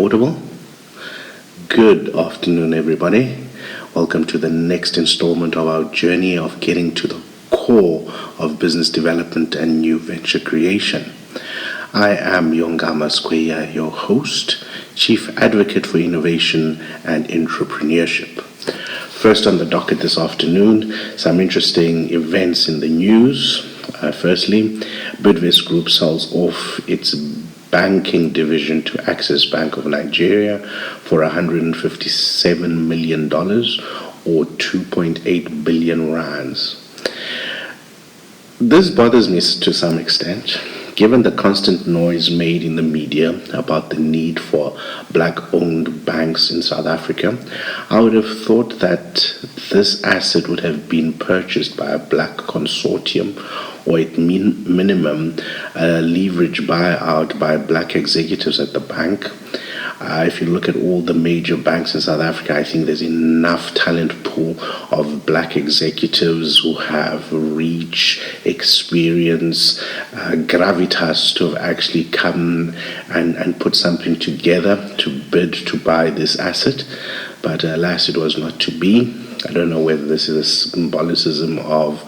audible? Good afternoon, everybody. Welcome to the next installment of our journey of getting to the core of business development and new venture creation. I am Yongama Skweya, your host, Chief Advocate for Innovation and Entrepreneurship. First on the docket this afternoon, some interesting events in the news. Firstly, Bidvest Group sells off its banking division to Access Bank of Nigeria for $157 million or 2.8 billion rands. This bothers me to some extent, given the constant noise made in the media about the need for black-owned banks in South Africa. I would have thought that this asset would have been purchased by a black consortium, or at minimum a leverage buyout by black executives at the bank. If you look at all the major banks in South Africa, I think there's enough talent pool of black executives who have reach, experience, gravitas to have actually come and put something together to bid to buy this asset. But alas, it was not to be. I don't know whether this is a symbolicism of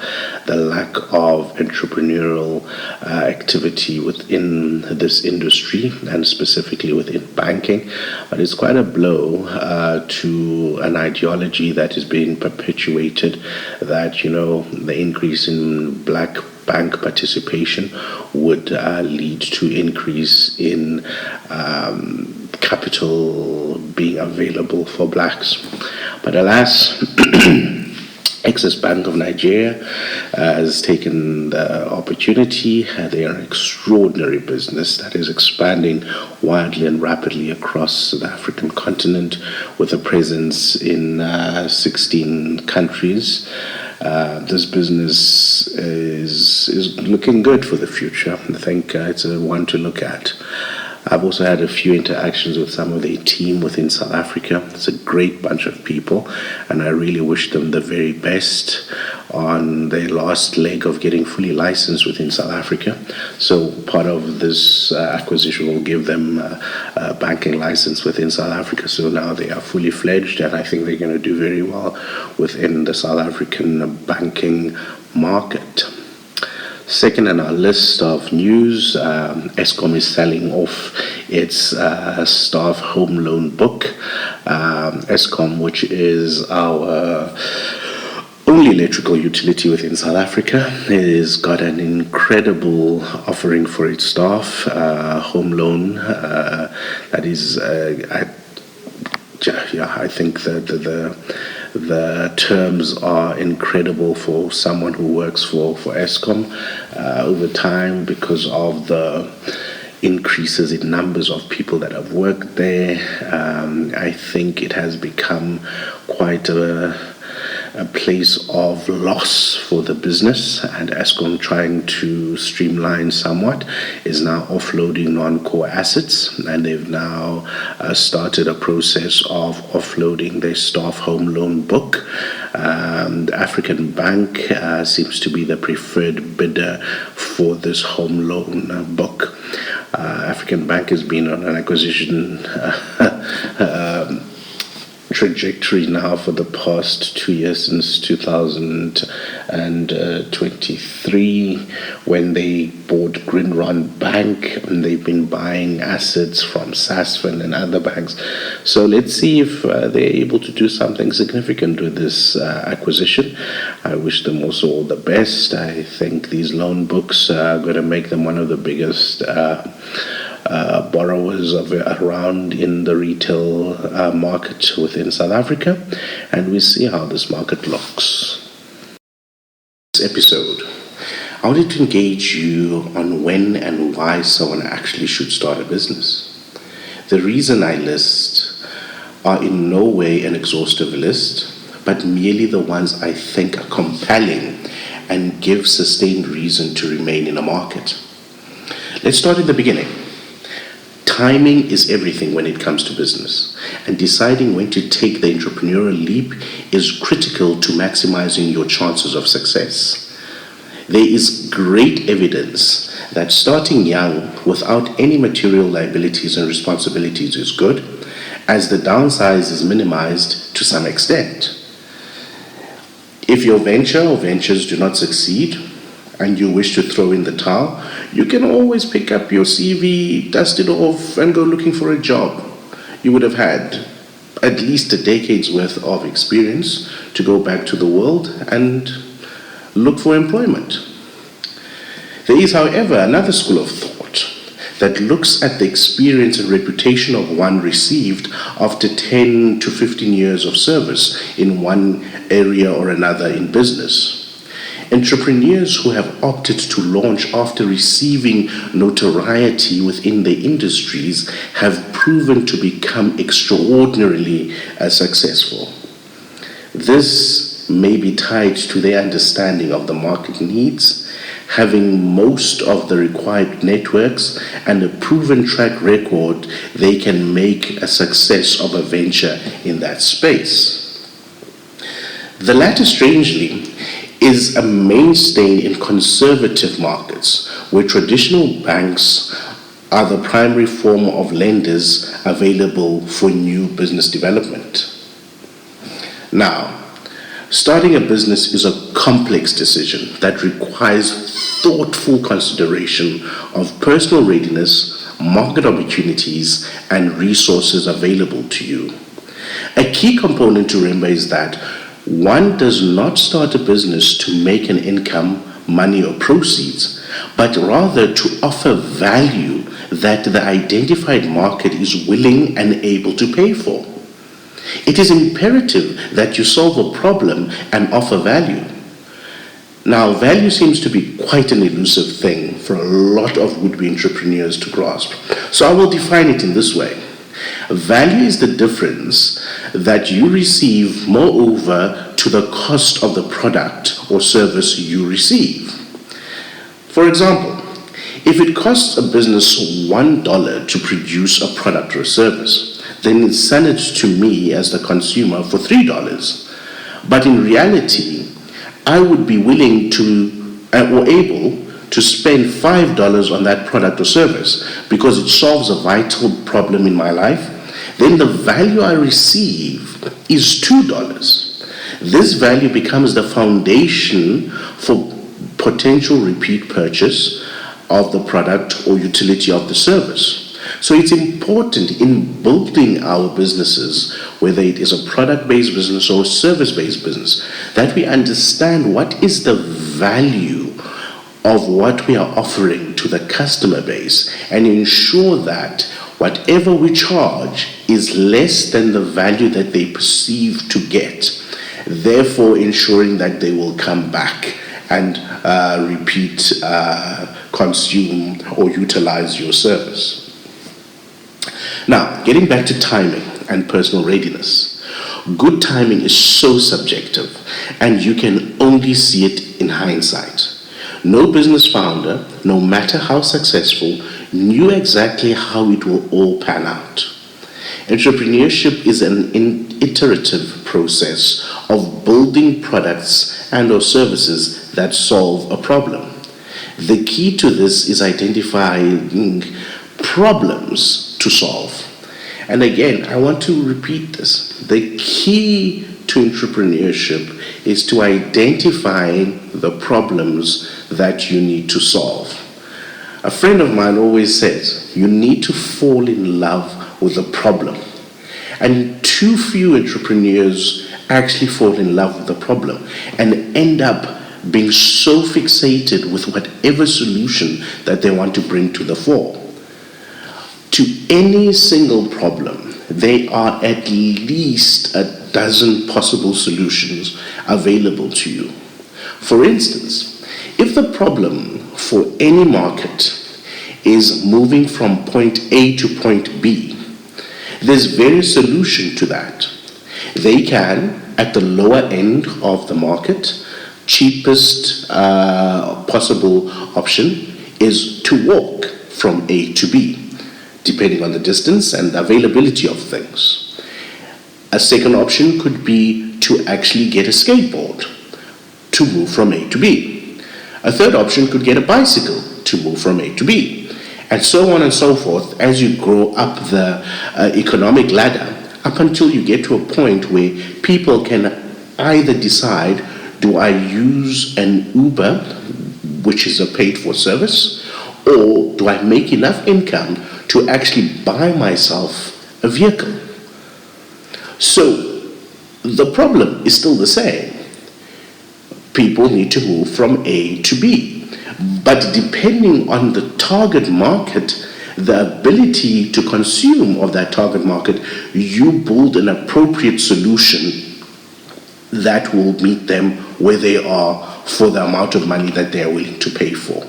the lack of entrepreneurial activity within this industry and specifically within banking, but it's quite a blow to an ideology that is being perpetuated that, the increase in black bank participation would lead to increase in capital being available for blacks. But alas, Access Bank of Nigeria has taken the opportunity. They are an extraordinary business that is expanding wildly and rapidly across the African continent with a presence in 16 countries. This business is looking good for the future. I think it's a one to look at. I've also had a few interactions with some of the team within South Africa. It's a great bunch of people, and I really wish them the very best on their last leg of getting fully licensed within South Africa. So part of this acquisition will give them a banking license within South Africa. So now they are fully fledged, and I think they're going to do very well within the South African banking market. Second on our list of news, Eskom is selling off its staff home loan book. Eskom, which is our only electrical utility within South Africa, has got an incredible offering for its staff, home loan. That is, I think the terms are incredible for someone who works for Eskom over time, because of the increases in numbers of people that have worked there. I think it has become quite a place of loss for the business, and Eskom, trying to streamline somewhat, is now offloading non-core assets, and they've now started a process of offloading their staff home loan book. The African Bank seems to be the preferred bidder for this home loan book. African Bank has been on an acquisition trajectory now for the past 2 years, since 2023, when they bought Grindrod Bank, and they've been buying assets from Sasfin and other banks. So let's see if they're able to do something significant with this acquisition. I wish them also all the best. I think these loan books are going to make them one of the biggest borrowers around in the retail market within South Africa, and we see how this market looks. This episode, I wanted to engage you on when and why someone actually should start a business. The reason I list are in no way an exhaustive list, but merely the ones I think are compelling and give sustained reason to remain in a market. Let's start at the beginning. Timing is everything when it comes to business, and deciding when to take the entrepreneurial leap is critical to maximizing your chances of success. There is great evidence that starting young without any material liabilities and responsibilities is good, as the downsize is minimized to some extent. If your venture or ventures do not succeed and you wish to throw in the towel, you can always pick up your CV, dust it off, and go looking for a job. You would have had at least a decade's worth of experience to go back to the world and look for employment. There is, however, another school of thought that looks at the experience and reputation of one received after 10 to 15 years of service in one area or another in business. Entrepreneurs who have opted to launch after receiving notoriety within their industries have proven to become extraordinarily successful. This may be tied to their understanding of the market needs, having most of the required networks and a proven track record. They can make a success of a venture in that space. The latter, strangely, is a mainstay in conservative markets where traditional banks are the primary form of lenders available for new business development. Now, starting a business is a complex decision that requires thoughtful consideration of personal readiness, market opportunities, and resources available to you. A key component to remember is that one does not start a business to make an income, money, or proceeds, but rather to offer value that the identified market is willing and able to pay for. It is imperative that you solve a problem and offer value. Now, value seems to be quite an elusive thing for a lot of would-be entrepreneurs to grasp. So I will define it in this way. Value is the difference that you receive moreover to the cost of the product or service you receive. For example, if it costs a business $1 to produce a product or a service, then it's sold to me as the consumer for $3. But in reality, I would be willing to or able to spend $5 on that product or service because it solves a vital problem in my life. Then the value I receive is $2. This value becomes the foundation for potential repeat purchase of the product or utility of the service. So it's important in building our businesses, whether it is a product-based business or a service-based business, that we understand what is the value of what we are offering to the customer base and ensure that whatever we charge is less than the value that they perceive to get, therefore ensuring that they will come back and repeat, consume, or utilize your service. Now, getting back to timing and personal readiness. Good timing is so subjective, and you can only see it in hindsight. No business founder, no matter how successful, knew exactly how it will all pan out. Entrepreneurship is an iterative process of building products and or services that solve a problem. The key to this is identifying problems to solve. And again, I want to repeat this. The key to entrepreneurship is to identify the problems that you need to solve. A friend of mine always says, you need to fall in love with the problem. And too few entrepreneurs actually fall in love with the problem and end up being so fixated with whatever solution that they want to bring to the fore. To any single problem, there are at least a dozen possible solutions available to you. For instance, if the problem for any market is moving from point A to point B, there's various solutions to that. They can, at the lower end of the market, cheapest possible option is to walk from A to B, depending on the distance and the availability of things. A second option could be to actually get a skateboard to move from A to B. A third option could get a bicycle to move from A to B. And so on and so forth as you grow up the economic ladder, up until you get to a point where people can either decide, do I use an Uber, which is a paid for service, or do I make enough income to actually buy myself a vehicle? So the problem is still the same. People need to move from A to B. But depending on the target market, the ability to consume of that target market, you build an appropriate solution that will meet them where they are for the amount of money that they are willing to pay for.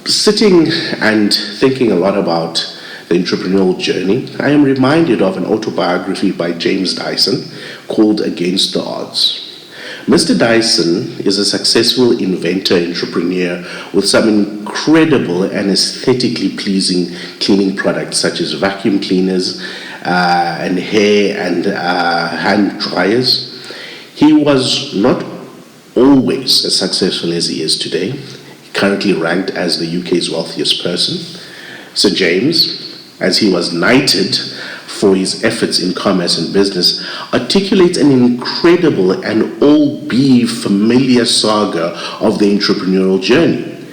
Sitting and thinking a lot about the entrepreneurial journey, I am reminded of an autobiography by James Dyson called Against the Odds. Mr. Dyson is a successful inventor, entrepreneur with some incredible and aesthetically pleasing cleaning products such as vacuum cleaners and hair and hand dryers. He was not always as successful as he is today. He currently ranked as the UK's wealthiest person. Sir James, as he was knighted for his efforts in commerce and business, articulates an incredible and albeit familiar saga of the entrepreneurial journey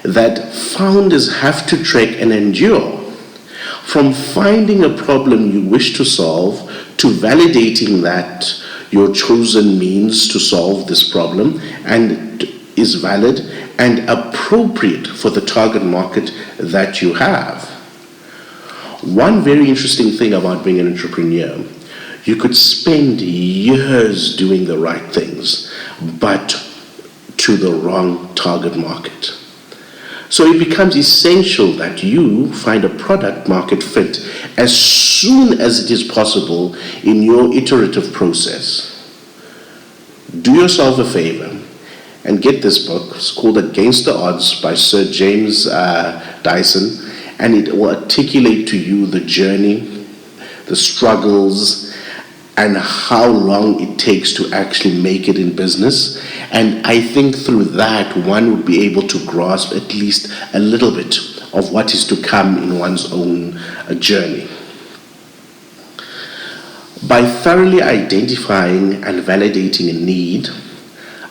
that founders have to trek and endure. From finding a problem you wish to solve to validating that your chosen means to solve this problem and is valid and appropriate for the target market that you have. One very interesting thing about being an entrepreneur, you could spend years doing the right things, but to the wrong target market. So it becomes essential that you find a product market fit as soon as it is possible in your iterative process. Do yourself a favor and get this book. It's called Against the Odds by Sir James Dyson. And it will articulate to you the journey, the struggles, and how long it takes to actually make it in business. And I think through that, one would be able to grasp at least a little bit of what is to come in one's own journey. By thoroughly identifying and validating a need,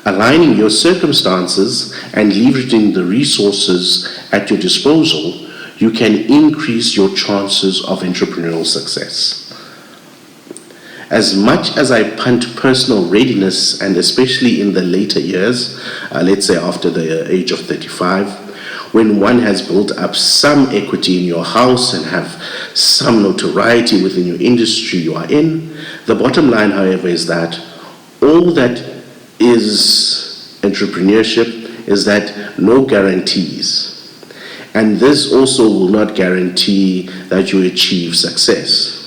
aligning your circumstances, and leveraging the resources at your disposal, you can increase your chances of entrepreneurial success. As much as I punt personal readiness, and especially in the later years, let's say after the age of 35, when one has built up some equity in your house and have some notoriety within your industry you are in, the bottom line, however, is that all that is entrepreneurship is that no guarantees. And this also will not guarantee that you achieve success.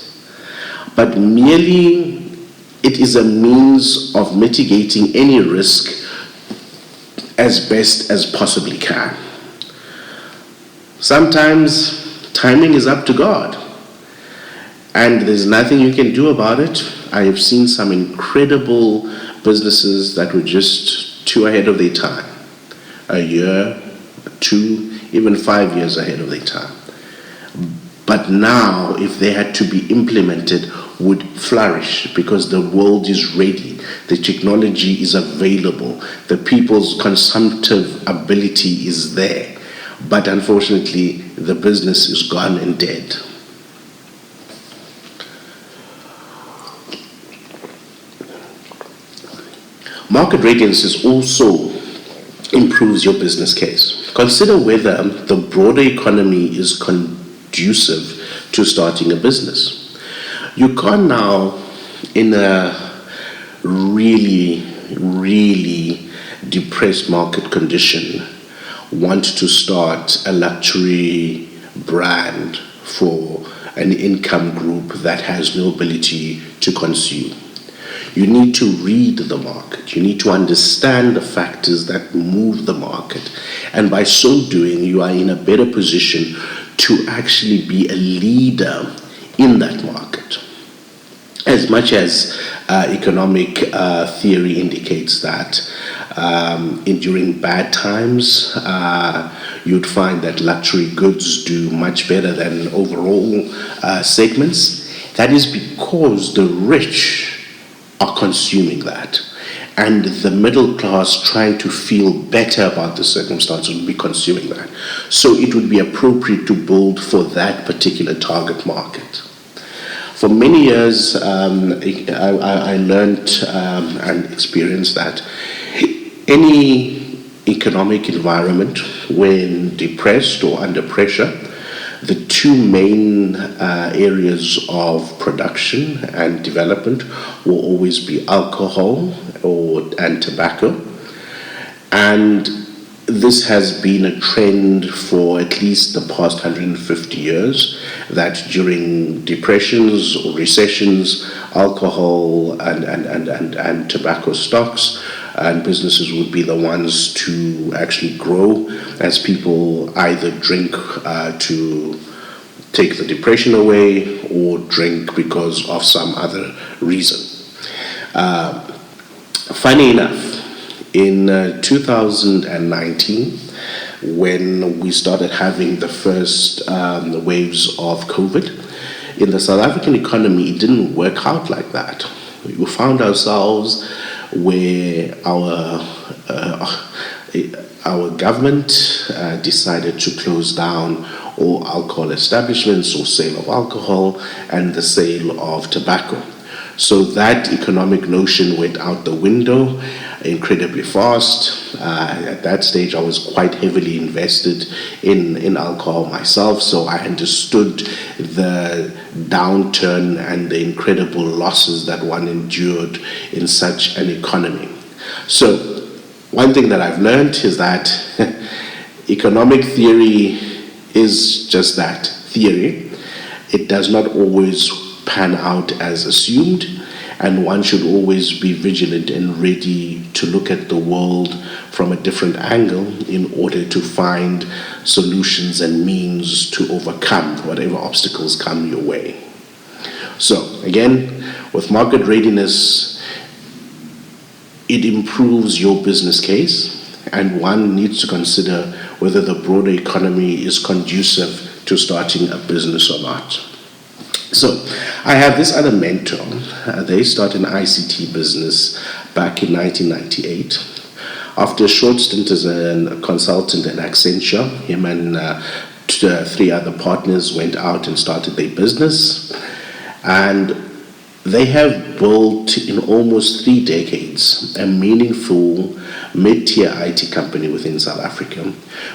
But merely it is a means of mitigating any risk as best as possibly can. Sometimes timing is up to God, and there's nothing you can do about it. I have seen some incredible businesses that were just too ahead of their time. A year, 2, even 5 years ahead of their time. But now, if they had to be implemented, would flourish because the world is ready. The technology is available. The people's consumptive ability is there. But unfortunately, the business is gone and dead. Market readiness is also improves your business case. Consider whether the broader economy is conducive to starting a business. You can't now, in a really, really depressed market condition, want to start a luxury brand for an income group that has no ability to consume. You need to read the market. You need to understand the factors that move the market. And by so doing, you are in a better position to actually be a leader in that market. As much as economic theory indicates that During bad times, you'd find that luxury goods do much better than overall segments. That is because the rich are consuming that. And the middle class trying to feel better about the circumstances would be consuming that. So it would be appropriate to build for that particular target market. For many years, I learned and experienced that any economic environment, when depressed or under pressure, the two main areas of production and development will always be alcohol and tobacco. And this has been a trend for at least the past 150 years, that during depressions or recessions, alcohol and tobacco stocks and businesses would be the ones to actually grow, as people either drink to take the depression away or drink because of some other reason. Funny enough, in 2019, when we started having the first waves of COVID, in the South African economy, it didn't work out like that. We found ourselves where our government decided to close down all alcohol establishments or sale of alcohol and the sale of tobacco. So that economic notion went out the window incredibly fast. At that stage, I was quite heavily invested in alcohol myself, so I understood the downturn and the incredible losses that one endured in such an economy. So one thing that I've learned is that economic theory is just that, theory. It does not always pan out as assumed, and one should always be vigilant and ready to look at the world from a different angle in order to find solutions and means to overcome whatever obstacles come your way. So again, with market readiness, it improves your business case, and one needs to consider whether the broader economy is conducive to starting a business or not. So I have this other mentor. They started an ICT business back in 1998. After a short stint as a consultant at Accenture, him and three other partners went out and started their business. And they have built in almost 3 decades a meaningful mid-tier IT company within South Africa,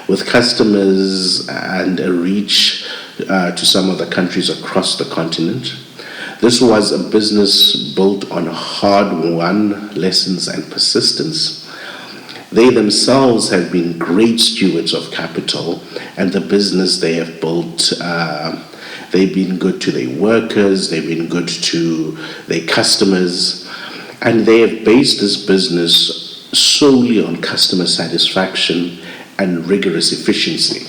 with customers and a reach to some of the countries across the continent. This was a business built on hard-won lessons and persistence. They themselves have been great stewards of capital, and the business they have built, they've been good to their workers, they've been good to their customers, and they have based this business solely on customer satisfaction and rigorous efficiency.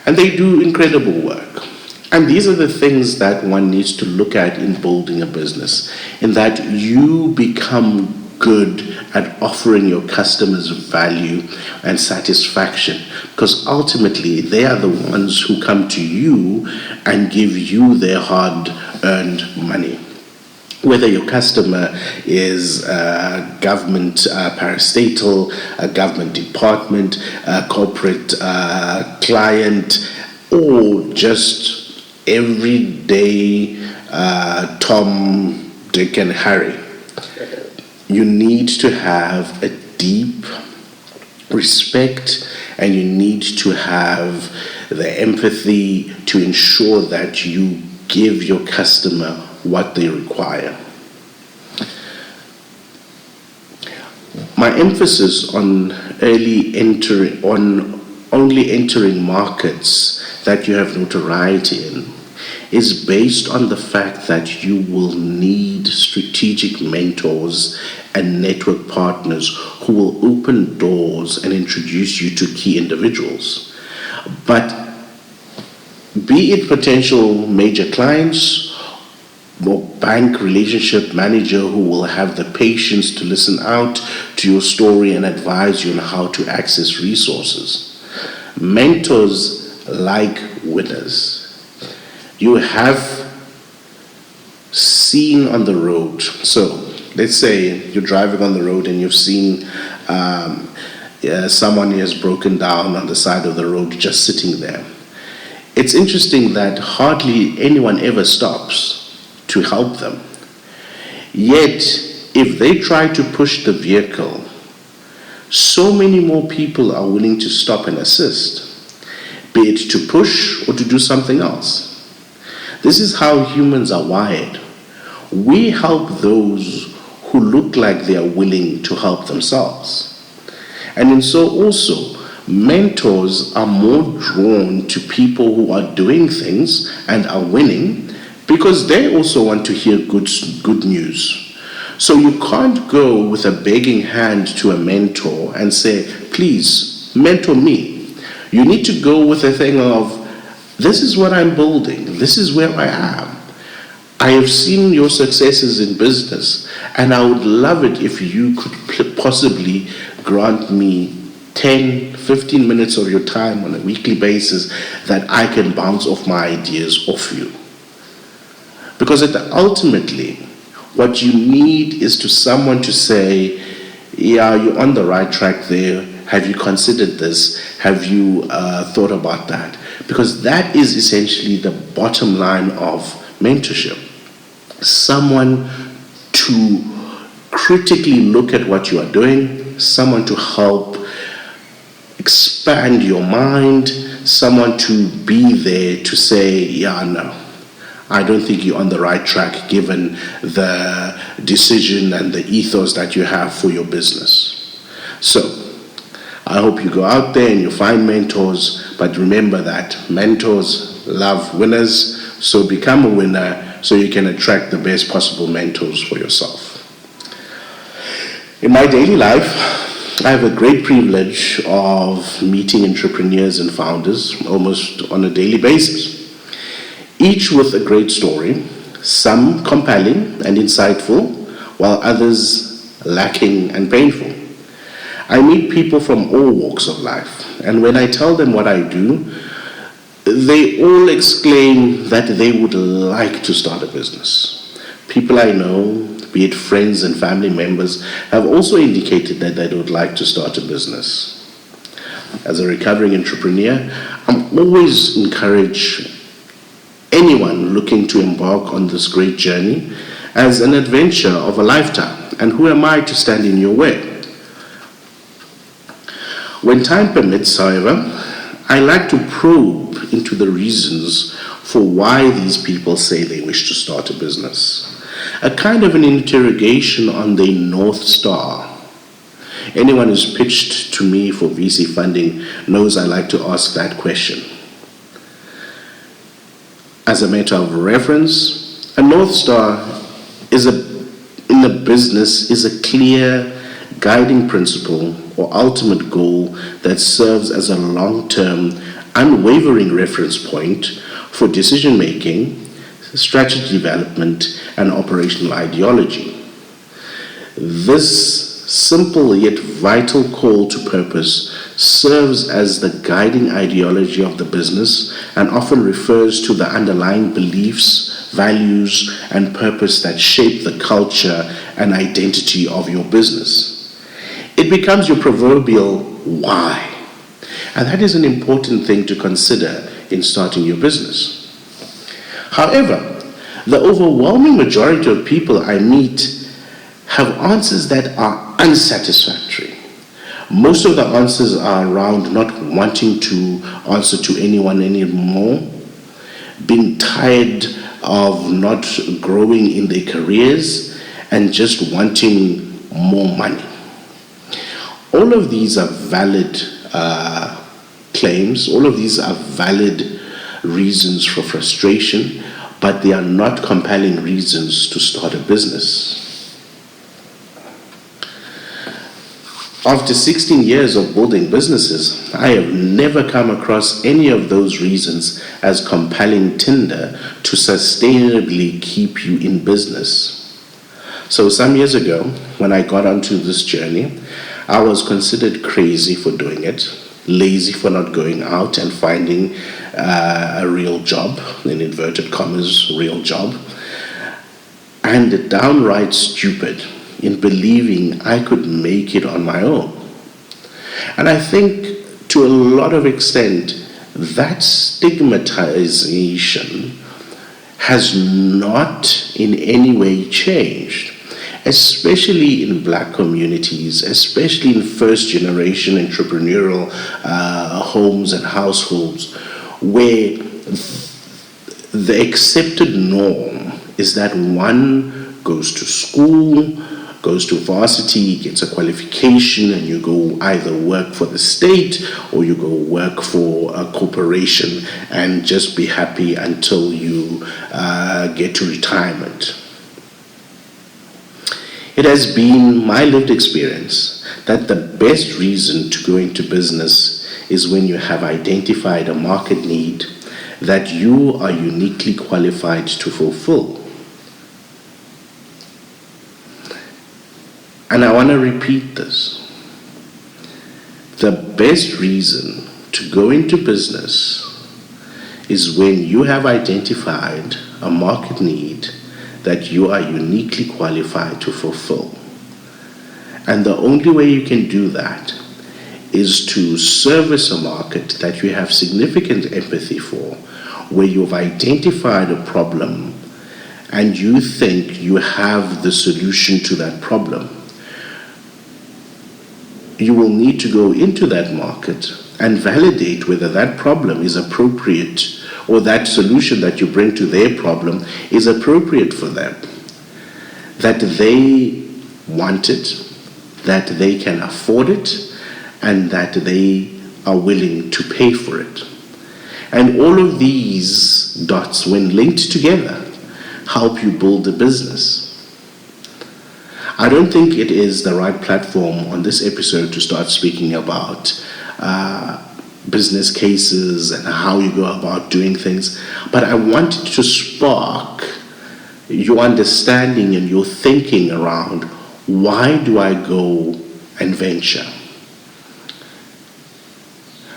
And they do incredible work. And these are the things that one needs to look at in building a business, in that you become good at offering your customers value and satisfaction, because ultimately they are the ones who come to you and give you their hard-earned money. Whether your customer is a government parastatal, a government department, a corporate client, or just everyday Tom, Dick, and Harry, you need to have a deep respect, and you need to have the empathy to ensure that you give your customer what they require. My emphasis on only entering markets that you have notoriety in is based on the fact that you will need strategic mentors and network partners who will open doors and introduce you to key individuals. But be it potential major clients, or bank relationship manager who will have the patience to listen out to your story and advise you on how to access resources. Mentors like winners. You have seen on the road. So let's say you're driving on the road and you've seen someone has broken down on the side of the road just sitting there. It's interesting that hardly anyone ever stops to help them. Yet, if they try to push the vehicle, so many more people are willing to stop and assist, be it to push or to do something else. This is how humans are wired. We help those who look like they are willing to help themselves. And in so also, mentors are more drawn to people who are doing things and are winning because they also want to hear good news. So you can't go with a begging hand to a mentor and say, please, mentor me. You need to go with a thing of, this is what I'm building. This is where I am. I have seen your successes in business, and I would love it if you could possibly grant me 10, 15 minutes of your time on a weekly basis that I can bounce off my ideas off you. Because ultimately, what you need is to someone to say, yeah, you're on the right track there. Have you considered this? Have you thought about that? Because that is essentially the bottom line of mentorship. Someone to critically look at what you are doing, someone to help expand your mind, someone to be there to say, yeah, no, I don't think you're on the right track given the decision and the ethos that you have for your business. So, I hope you go out there and you find mentors, but remember that mentors love winners, so become a winner so you can attract the best possible mentors for yourself. In my daily life, I have a great privilege of meeting entrepreneurs and founders almost on a daily basis, each with a great story, some compelling and insightful, while others lacking and painful. I meet people from all walks of life, and when I tell them what I do, they all exclaim that they would like to start a business. People I know, be it friends and family members, have also indicated that they would like to start a business. As a recovering entrepreneur, I'm always encourage anyone looking to embark on this great journey as an adventure of a lifetime. And who am I to stand in your way? When time permits, however, I like to probe into the reasons for why these people say they wish to start a business. A kind of an interrogation on the North Star. Anyone who's pitched to me for VC funding knows I like to ask that question. As a matter of reference, a North Star in a business is a clear guiding principle or ultimate goal that serves as a long-term, unwavering reference point for decision-making, strategy development, and operational ideology. This simple yet vital call to purpose serves as the guiding ideology of the business and often refers to the underlying beliefs, values, and purpose that shape the culture and identity of your business. It becomes your proverbial why. And that is an important thing to consider in starting your business. However, the overwhelming majority of people I meet have answers that are unsatisfactory. Most of the answers are around not wanting to answer to anyone anymore, being tired of not growing in their careers, and just wanting more money. All of these are valid claims, all of these are valid reasons for frustration, but they are not compelling reasons to start a business. After 16 years of building businesses, I have never come across any of those reasons as compelling tinder to sustainably keep you in business. So some years ago, when I got onto this journey, I was considered crazy for doing it, lazy for not going out and finding a real job, in inverted commas, real job, and downright stupid in believing I could make it on my own. And I think to a lot of extent, that stigmatization has not in any way changed, especially in black communities, especially in first generation entrepreneurial homes and households, where the accepted norm is that one goes to school, goes to varsity, gets a qualification, and you go either work for the state or you go work for a corporation and just be happy until you get to retirement. It has been my lived experience that the best reason to go into business is when you have identified a market need that you are uniquely qualified to fulfill. And I want to repeat this. The best reason to go into business is when you have identified a market need that you are uniquely qualified to fulfill. And the only way you can do that is to service a market that you have significant empathy for, where you've identified a problem and you think you have the solution to that problem. You will need to go into that market and validate whether that problem is appropriate or that solution that you bring to their problem is appropriate for them, that they want it, that they can afford it, and that they are willing to pay for it. And all of these dots, when linked together, help you build a business. I don't think it is the right platform on this episode to start speaking about business cases and how you go about doing things, but I wanted to spark your understanding and your thinking around, why do I go and venture?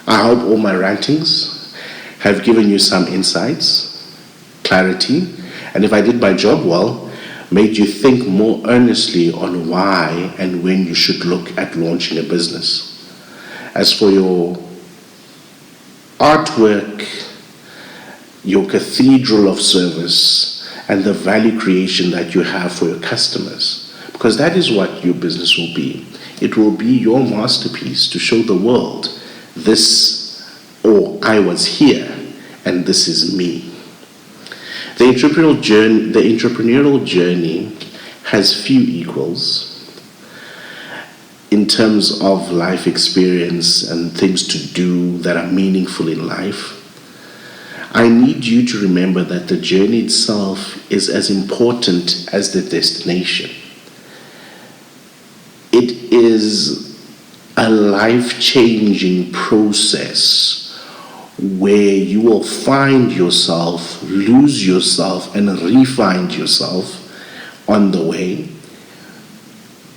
I hope all my rantings have given you some insights, clarity, and if I did my job well, made you think more earnestly on why and when you should look at launching a business. As for your artwork, your cathedral of service, and the value creation that you have for your customers, because that is what your business will be. It will be your masterpiece to show the world this, or I was here, and this is me. The entrepreneurial journey has few equals in terms of life experience and things to do that are meaningful in life. I need you to remember that the journey itself is as important as the destination. It is a life-changing process where you will find yourself, lose yourself, and re-find yourself on the way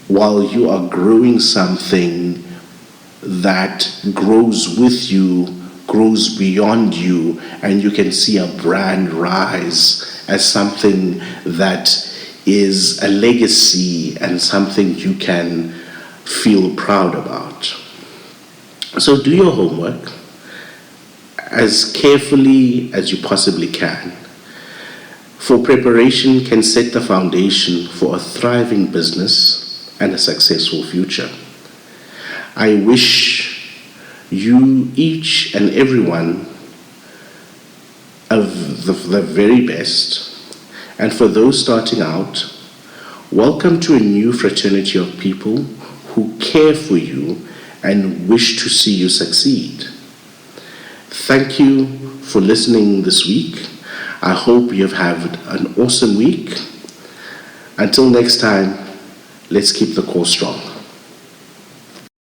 while you are growing something that grows with you, grows beyond you, and you can see a brand rise as something that is a legacy and something you can feel proud about. So do your homework as carefully as you possibly can, for preparation can set the foundation for a thriving business and a successful future. I wish you, each and everyone, of the very best, and for those starting out, welcome to a new fraternity of people who care for you and wish to see you succeed. Thank you for listening this week. I hope you've had an awesome week. Until next time, let's keep the core strong.